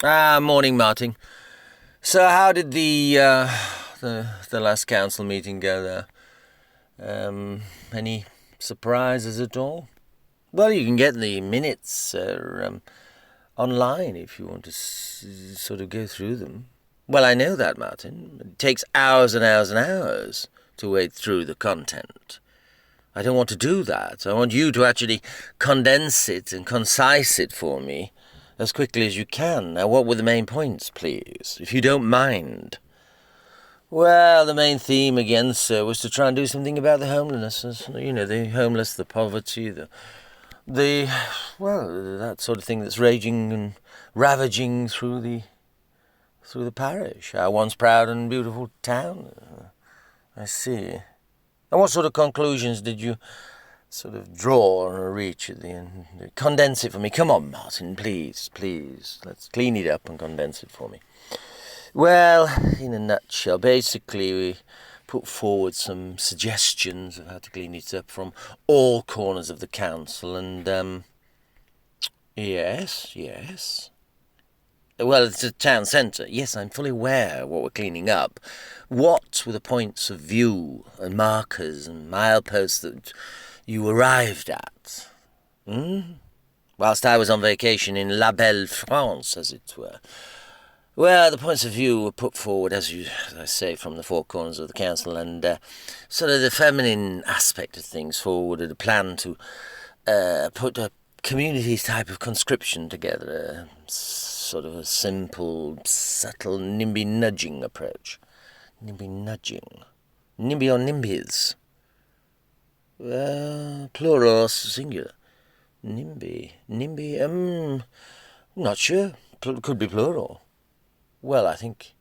Morning, Martin. So, how did the last council meeting go there? Any surprises at all? Well, you can get the minutes online if you want to sort of go through them. Well, I know that, Martin. It takes hours and hours and hours to wade through the content. I don't want to do that. I want you to actually condense it and concise it for me as quickly as you can. Now, what were the main points, please, if you don't mind? Well, the main theme again, sir, was to try and do something about the homelessness. You know, the homeless, the poverty, that sort of thing that's raging and ravaging through the parish, our once proud and beautiful town. I see. And what sort of conclusions did you sort of draw or reach at the end? Condense it for me. Come on, Martin, please. Let's clean it up and condense it for me. Well, in a nutshell, basically we put forward some suggestions of how to clean it up from all corners of the council, and yes. Well, it's a town centre. Yes, I'm fully aware of what we're cleaning up. What were the points of view and markers and mileposts that you arrived at? Whilst I was on vacation in La Belle France, as it were. Well, the points of view were put forward, as I say, from the four corners of the council, and sort of the feminine aspect of things forwarded a plan to put a community type of conscription together, sort of a simple, subtle, NIMBY nudging approach. NIMBY nudging. NIMBY or NIMBYs? Plural or singular? NIMBY, not sure. Could be plural. Well, I think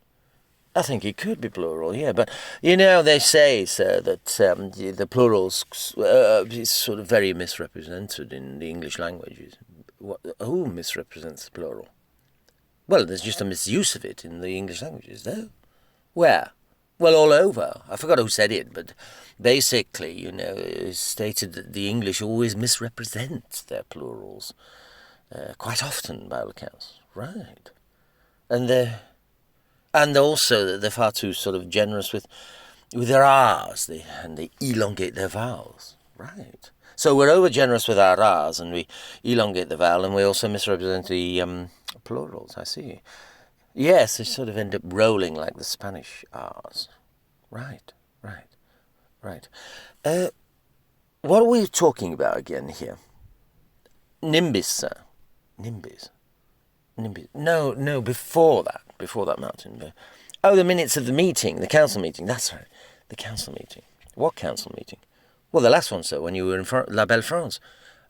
it could be plural, yeah. But, you know, they say, sir, that the plurals is sort of very misrepresented in the English language. Who misrepresents the plural? Well, there's just a misuse of it in the English language, is there? Where? Well, all over. I forgot who said it, but basically, you know, it's stated that the English always misrepresent their plurals, quite often, by all accounts. Right. And also that they're far too sort of generous with their R's, and they elongate their vowels. Right. So we're over generous with our R's, and we elongate the vowel, and we also misrepresent the plurals, I see. Yes, they sort of end up rolling like the Spanish R's. Right. What are we talking about again here? NIMBYs, sir. NIMBYs. No, before that, Martin. The minutes of the meeting, the council meeting, that's right. The council meeting. What council meeting? Well, the last one, sir, when you were in La Belle France.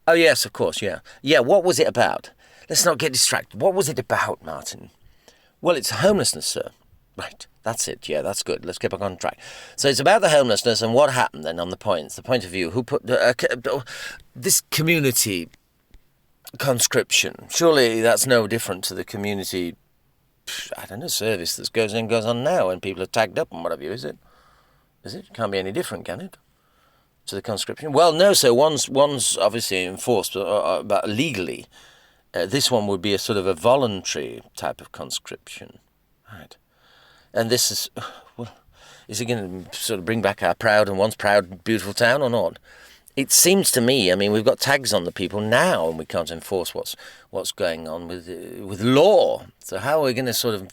Oh, yes, of course, yeah. Yeah, what was it about? Let's not get distracted. What was it about, Martin? Well, it's homelessness, sir. Right, that's it. Yeah, that's good. Let's get back on track. So it's about the homelessness and what happened then on the points, the point of view. Who put this community conscription? Surely that's no different to the community, service that goes on now when people are tagged up and what have you, is it? It can't be any different, can it? To the conscription? Well, no, so one's obviously enforced, but legally. This one would be a sort of a voluntary type of conscription. Right. And this is, well, is it going to sort of bring back our proud and once proud, beautiful town or not? It seems to me, I mean, we've got tags on the people now and we can't enforce what's going on with law. So how are we going to sort of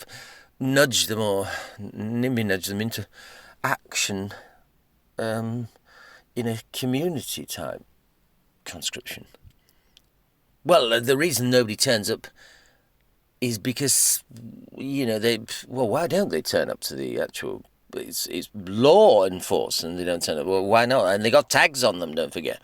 nudge them or NIMBY nudge them into action in a community type conscription? Well, the reason nobody turns up is because, you know, why don't they turn up to the actual, it's law enforced and they don't turn up. Well, why not? And they got tags on them, don't forget.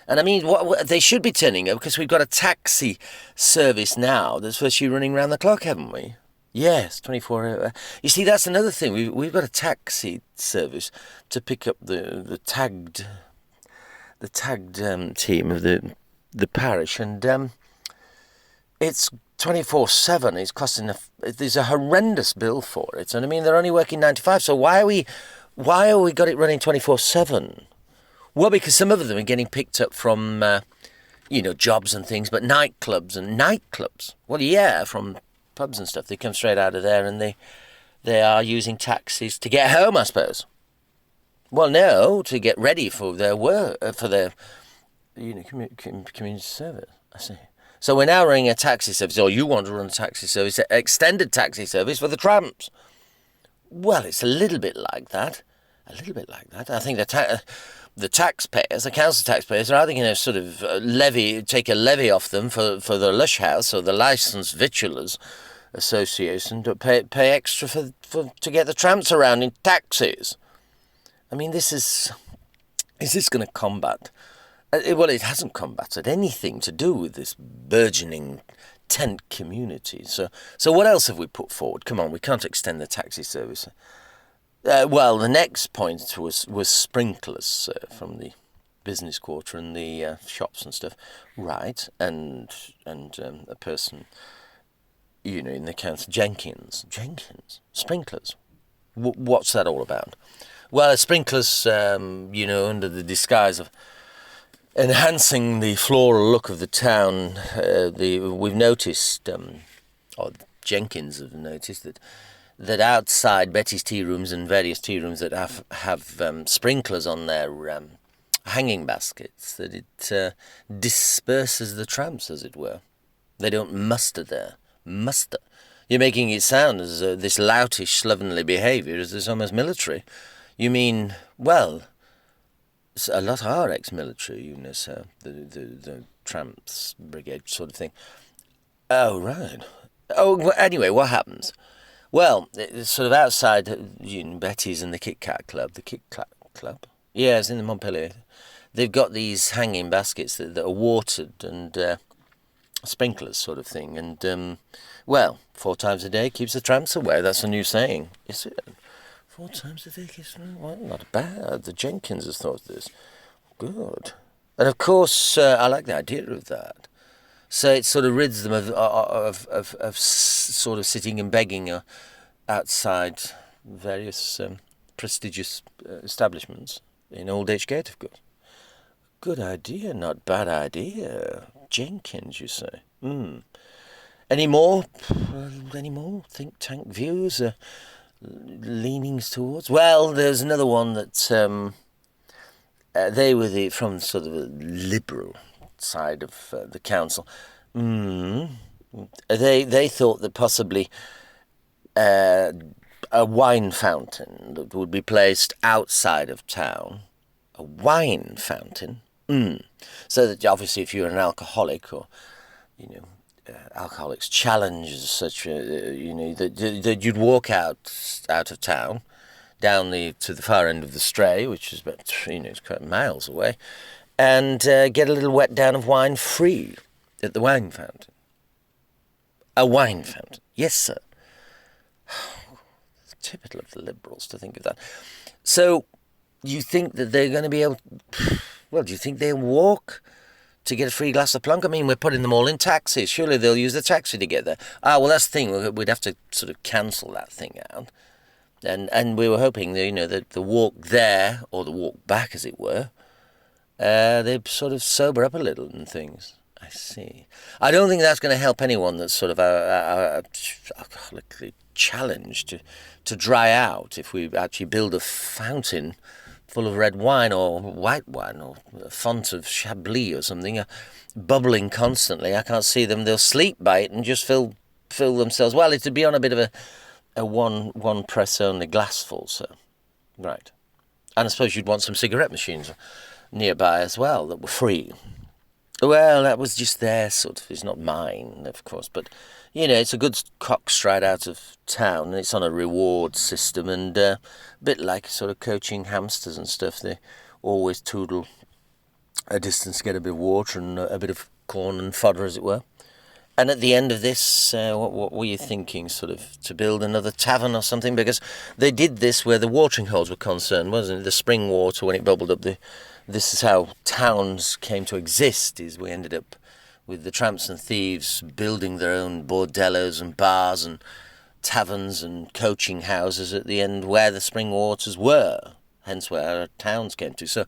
And I mean, they should be turning up because we've got a taxi service now that's virtually running round the clock, haven't we? Yes, 24 hours. You see, that's another thing. We've got a taxi service to pick up the tagged team of the parish, and it's 24/7. It's costing there's a horrendous bill for it, and I mean they're only working 9 to 5. So why are we got it running 24/7? Well, because some of them are getting picked up from jobs and things, but nightclubs. Well, yeah, from pubs and stuff. They come straight out of there, and they are using taxis to get home, I suppose. Well, no, to get ready for their work, for their community service. I see. So we're now running a taxi service, or you want to run a taxi service, an extended taxi service for the tramps. Well, it's a little bit like that. A little bit like that. I think the taxpayers, the council taxpayers, are either going to sort of take a levy off them for the Lush House or the Licensed Victuallers Association to pay extra to get the tramps around in taxis. I mean, is this going to combat? Well, it hasn't combated anything to do with this burgeoning tent community. So what else have we put forward? Come on, we can't extend the taxi service. Well, the next point was sprinklers from the business quarter and the shops and stuff, right? And a person, in the council, Jenkins, sprinklers. What's that all about? Well, sprinklers, under the disguise of enhancing the floral look of the town, we've noticed, or Jenkins have noticed that outside Betty's tea rooms and various tea rooms that have sprinklers on their hanging baskets, that it disperses the tramps, as it were. They don't muster there. Muster. You're making it sound as this loutish, slovenly behaviour is almost military. You mean, well, a lot are ex-military, sir, the tramps brigade sort of thing. Oh, right. Oh, well, anyway, what happens? Well, it's sort of outside Betty's and the Kit Kat Club. The Kit Kat Club? Yeah, it's in the Montpellier. They've got these hanging baskets that are watered and sprinklers sort of thing. And, 4 times a day keeps the tramps away. That's a new saying. Is it? 4 times a day keeps them away? Well, not bad. The Jenkins has thought of this. Good. And, of course, I like the idea of that. So it sort of rids them of sort of sitting and begging outside various prestigious establishments in Old H Gate, of course. Good idea, not bad idea. Jenkins, you say? Any more think tank views, leanings towards? Well, there's another one that they were from sort of a liberal side of the council. They thought that possibly a wine fountain that would be placed outside of town. A wine fountain? So that obviously if you're an alcoholic or, Alcoholics Challenge as such, that you'd walk out of town, down to the far end of the Stray, which is about, it's quite miles away, and get a little wet down of wine free at the wine fountain. A wine fountain. Yes, sir. It's typical of the Liberals to think of that. So, you think that they're going to be able... Well, do you think they'll walk to get a free glass of plunk? I mean, we're putting them all in taxis. Surely they'll use the taxi to get there. Well, that's the thing. We'd have to sort of cancel that thing out. And we were hoping that, that the walk there, or the walk back, as it were, they'd sort of sober up a little and things. I see. I don't think that's going to help anyone that's sort of alcoholically challenged to dry out if we actually build a fountain full of red wine or white wine or a font of Chablis or something, bubbling constantly. I can't see them. They'll sleep by it and just fill themselves. Well, it'd be on a bit of a one press only glassful, so right. And I suppose you'd want some cigarette machines nearby as well that were free. Well, that was just their sort of. It's not mine, of course, but it's a good cock stride out of town, and it's on a reward system, and a bit like sort of coaching hamsters and stuff. They always toodle a distance to get a bit of water and a bit of corn and fodder, as it were. And at the end of this, what were you thinking, sort of, to build another tavern or something? Because they did this where the watering holes were concerned, wasn't it? The spring water, when it bubbled up, this is how towns came to exist, is we ended up with the tramps and thieves building their own bordellos and bars and taverns and coaching houses at the end where the spring waters were, hence where our towns came to. So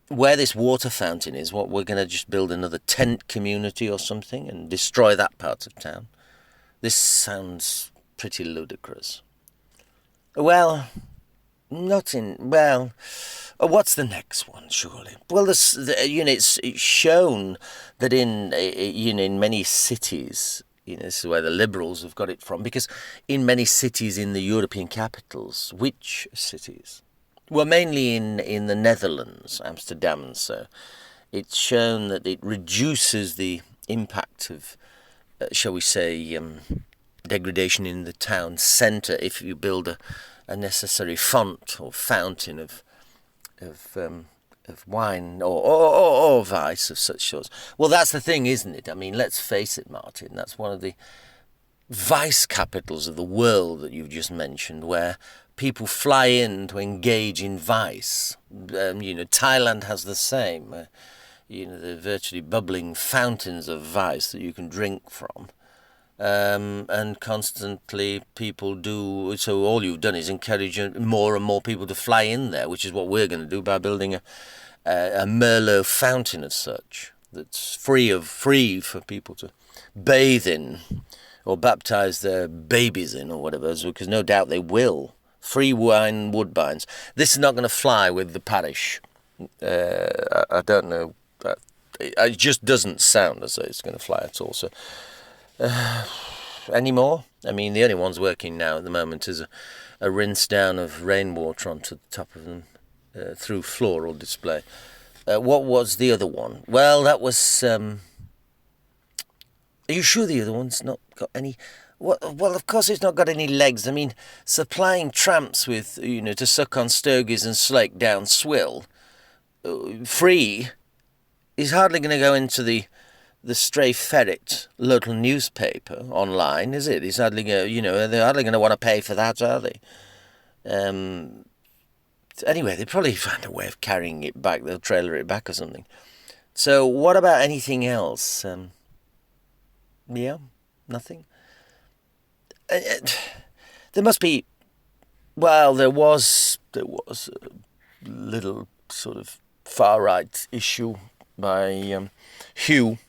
where this water fountain is, what we're going to just build another tent community or something and destroy that part of town. This sounds pretty ludicrous. Well, not in... Well, what's the next one, surely? Well, it's shown that in many cities... this is where the Liberals have got it from, because in many cities in the European capitals, which cities? Well, mainly in the Netherlands, Amsterdam and so, it's shown that it reduces the impact of, shall we say, degradation in the town centre if you build a necessary font or fountain of wine or vice of such sorts. Well, that's the thing, isn't it? I mean, let's face it, Martin, that's one of the vice capitals of the world that you've just mentioned, where people fly in to engage in vice. Thailand has the same. They're virtually bubbling fountains of vice that you can drink from. And constantly people do, so all you've done is encourage more and more people to fly in there, which is what we're going to do by building a Merlot fountain as such, that's free for people to bathe in or baptise their babies in or whatever, because no doubt they will. Free wine woodbines. This is not going to fly with the parish. I don't know. It just doesn't sound as though it's going to fly at all. So, any more? I mean, the only ones working now at the moment is a rinse down of rainwater onto the top of them through floral display. What was the other one? Well, that was... are you sure the other one's not got any... Well, of course it's not got any legs. I mean, supplying tramps with, to suck on stogies and slake down swill, free, is hardly going to go into the stray ferret local newspaper online, is it? It's hardly going they're hardly going to want to pay for that, are they? Anyway, they probably find a way of carrying it back. They'll trailer it back or something. So what about anything else? Yeah, nothing? There must be... Well, there was a little sort of far-right issue by Hugh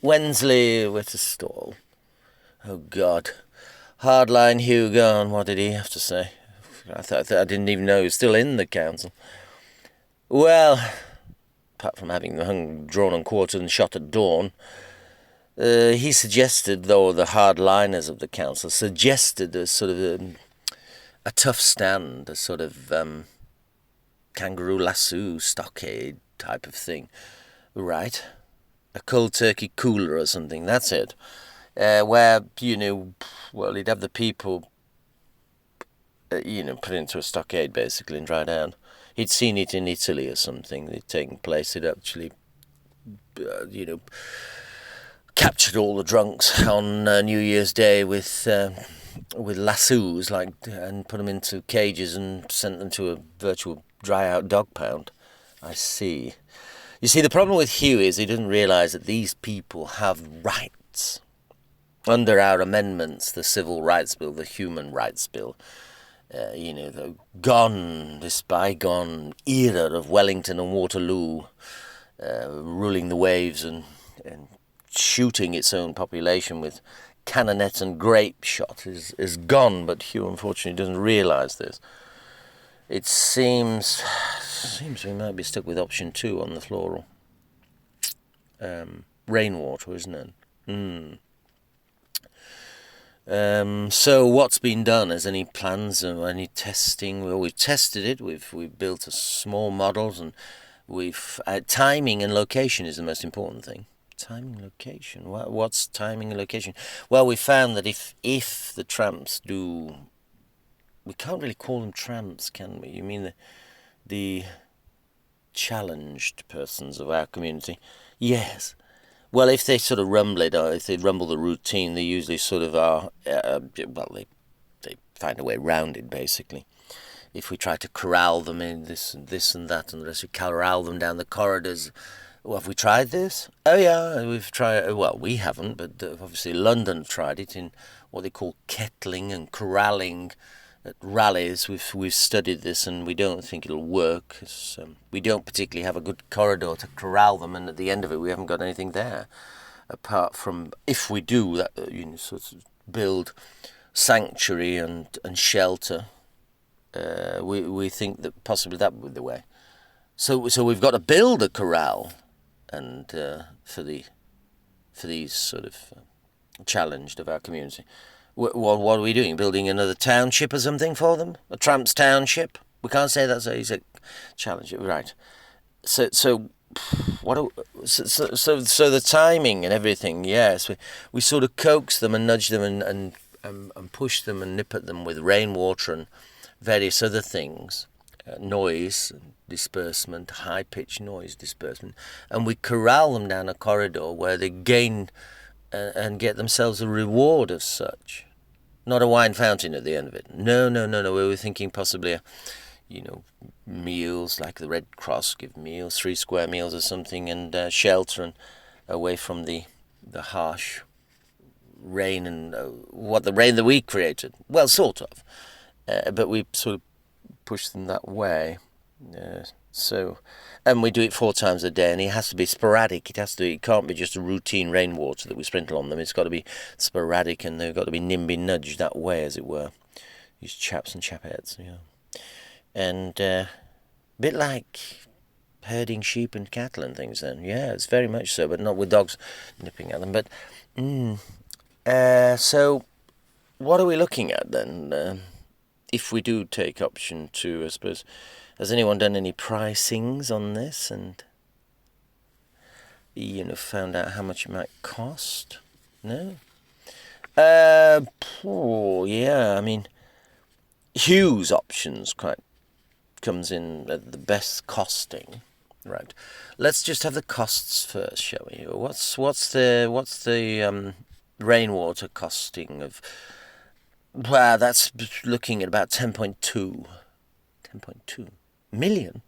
Wensley Wetterstall. Oh, God. Hardline Hugh gone. What did he have to say? I didn't even know he was still in the council. Well, apart from having drawn and quartered and shot at dawn, he suggested, though the hardliners of the council suggested a sort of a tough stand, a sort of kangaroo lasso stockade type of thing. Right. A cold turkey cooler or something, that's it. Where, well, he'd have the people, put into a stockade basically and dry down. He'd seen it in Italy or something. It'd taken place. He'd actually, captured all the drunks on New Year's Day with lassos, and put them into cages and sent them to a virtual dry-out dog pound. I see. You see, the problem with Hugh is he didn't realise that these people have rights. Under our amendments, the Civil Rights Bill, the Human Rights Bill, this bygone era of Wellington and Waterloo ruling the waves and shooting its own population with cannonet and grape shot is gone, but Hugh unfortunately doesn't realise this. It seems we might be stuck with option 2 on the floral. Rainwater, isn't it? So what's been done? Is any plans or any testing? Well, we've tested it. We've built a small models, and we've timing and location is the most important thing. Timing, location. What's timing and location? Well, we found that if the tramps do, we can't really call them tramps, can we? You mean the challenged persons of our community? Yes. Well, if they sort of rumble it, or if they rumble the routine, they usually sort of are, they find a way around it, basically. If we try to corral them in this and that, and the rest, we corral them down the corridors. Well, have we tried this? Oh, yeah, we've tried. Well, we haven't, but obviously London have tried it in what they call kettling and corralling at rallies. We've studied this, and we don't think it'll work. We don't particularly have a good corridor to corral them, and at the end of it, we haven't got anything there. apart from if we do that, sort of build sanctuary and shelter, we think that possibly that would be the way. So we've got to build a corral, and for these sort of challenged of our community. What are we doing? Building another township or something for them? A tramps township? We can't say that's a challenge, right? So the timing and everything. Yes, we sort of coax them and nudge them and push them and nip at them with rainwater and various other things, noise disbursement, high-pitched noise disbursement, and we corral them down a corridor where they gain and get themselves a reward as such. Not a wine fountain at the end of it. No. We were thinking possibly, meals like the Red Cross give meals, 3 square meals or something, and shelter and away from the harsh rain and what the rain that we created. Well, sort of. But we sort of push them that way. And we do it 4 times a day, and it has to be sporadic. It can't be just a routine rainwater that we sprinkle on them. It's got to be sporadic, and they've got to be nimby nudged that way, as it were. These chaps and chapettes, And a bit like herding sheep and cattle and things then. Yeah, it's very much so, but not with dogs nipping at them. But, so what are we looking at then? If we do take option 2, I suppose, has anyone done any pricings on this and, found out how much it might cost? No? Yeah, I mean, Hughes Options comes in at the best costing, right? Let's just have the costs first, shall we? What's the rainwater costing of? Well, that's looking at about 10.2 million.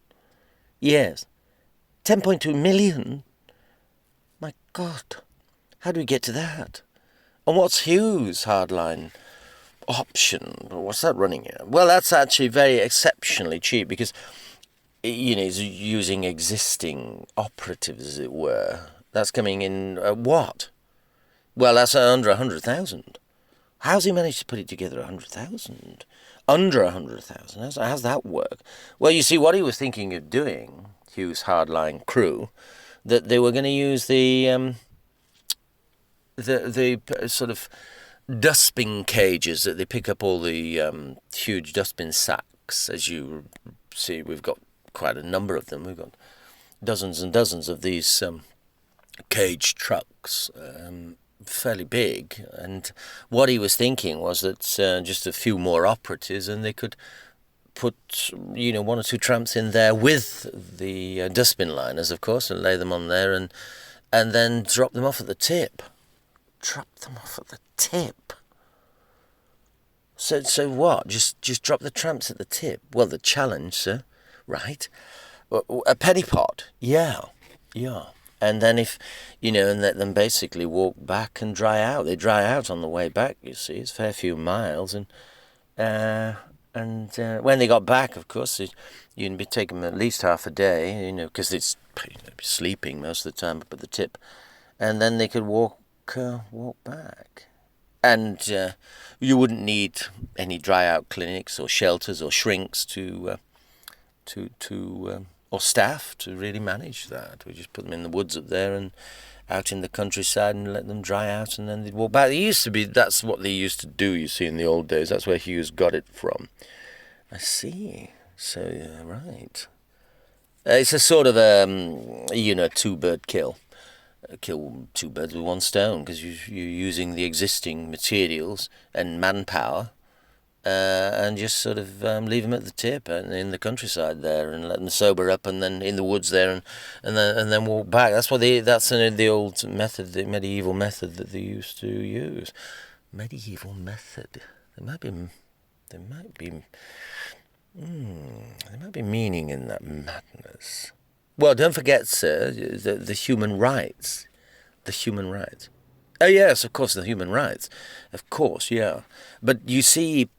Yes, 10.2 million. My God, how do we get to that? And what's Hughes' hardline option? What's that running at? Well, that's actually very exceptionally cheap because, he's using existing operatives, as it were. That's coming in what? Well, that's under 100,000. How's he managed to put it together 100,000? Under 100,000? How's that work? Well, you see, what he was thinking of doing, Hughes' hardline crew, that they were going to use the sort of dustbin cages that they pick up all the huge dustbin sacks. As you see, we've got quite a number of them. We've got dozens and dozens of these cage trucks, fairly big. And what he was thinking was that just a few more operatives and they could put 1 or 2 tramps in there with the dustbin liners, of course, and lay them on there and then drop them off at the tip. Drop them off at the tip. So what? Just drop the tramps at the tip? Well, the challenge, sir, right? A penny pot, yeah. And then and let them basically walk back and dry out. They dry out on the way back, you see. It's a fair few miles. And when they got back, of course, you'd be taking them at least half a day, because it's sleeping most of the time up at the tip. And then they could walk back. And you wouldn't need any dry out clinics or shelters or shrinks or staff to really manage that. We just put them in the woods up there and out in the countryside and let them dry out, and then they'd walk back. That's what they used to do, you see, in the old days. That's where Hughes got it from. I see. So, right. It's a sort of, 2-bird kill. Kill 2 birds with 1 stone, because you're using the existing materials and manpower, and just sort of leave them at the tip and in the countryside there, and let them sober up, and then in the woods there, and then walk back. That's the old method, the medieval method that they used to use. Medieval method. There might be meaning in that madness. Well, don't forget, sir, the human rights. The human rights. Oh, yes, of course, the human rights. Of course, yeah. But you see,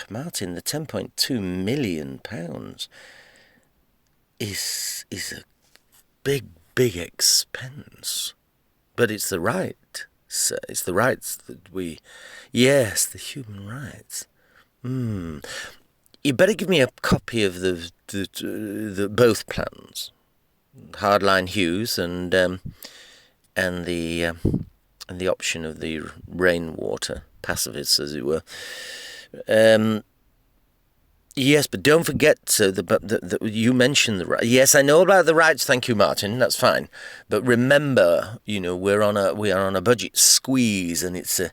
Martin, the £10.2 million is a big, big expense. But it's the right, sir. It's the rights that we... Yes, the human rights. You better give me a copy of the both plans, Hardline Hughes and the option of the rainwater pacifists, as it were. Yes, but don't forget, so you mentioned the right. Yes, I know about the rights. Thank you, Martin. That's fine. But remember, we are on a budget squeeze, and it's a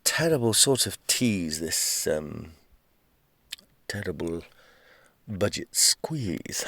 terrible sort of tease. This terrible budget squeeze.